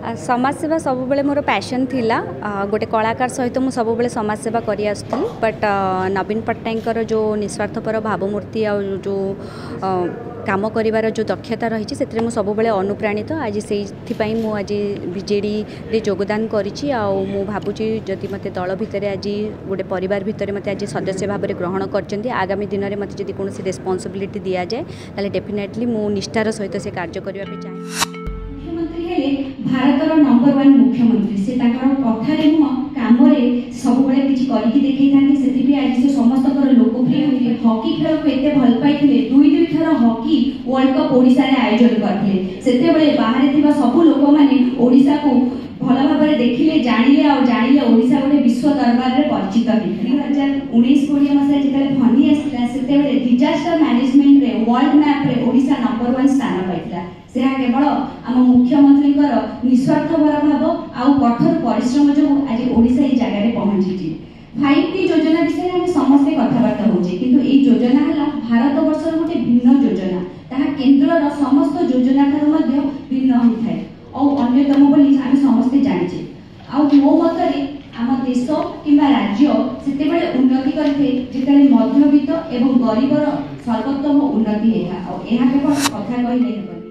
समाज सेवा सब बेले मोर पैशन थिला गोटे कलाकार सहित मु सब बेले समाज सेवा करी आसुथली बट नवीन पट्टनायक जो निस्वार्थपर भावमूर्ति आ जो काम करिवार जो दक्षता रही से सब बेले अनुप्राणित आज से आज बीजेडी रे योगदान करिछि आ मु भाबुछि जदि मते दल भितर आज गोटे परिवार भितर मते आज सदस्य भाव में ग्रहण करछन्ती आगामी दिन में मते जदि कोनोसी रेस्पॉन्सिबिलिटी दिया जाए ताले डेफिनेटली मु निष्ठार सहित से कार्य करिवा पे चाहे। भारतर नंबर 1 मुख्यमंत्री से कथारे काम सब किसी करके देखा से आज से समस्त लोकप्रिय होते हॉकी खेल को एत भल पाई दुई थर हॉकी वर्ल्ड कप ओडिशा रे आयोजन करते से बाहर सब लोक मैंने ओडिशा को भल भाव देखिले जानिले ओडिशा गोटे विश्व दरबार में परिचित होता 2019-20 मसीहा जिते फनी आसला से डिजास्टर मैनेजमेंट रे वर्ल्ड मैप रे ओडिशा नंबर 1 स्थान पाइला से केवल आम मुख्यमंत्री निस्वार्थपर भाव आ कठोर परिश्रम जो आज ओडिशा ये जगह पहुंची 5T योजना विषय में समस्ते कथबार्ता होचे किंतु ए योजना हला भारत वर्षर गोटे भिन्न योजना ताहा केंद्रर समस्त योजना ठार मध्ये भिन्न होइथाय और अन्यतम बोली आम समस्ते जानिचे आ मो मतरे आम देश किंबा राज्य सेते बेले उन्नति करथे जेतले मध्यवित्त एवं गरीबर सर्वोत्तम उन्नति हेहा और एहा केवल कथा कहिले हेबो।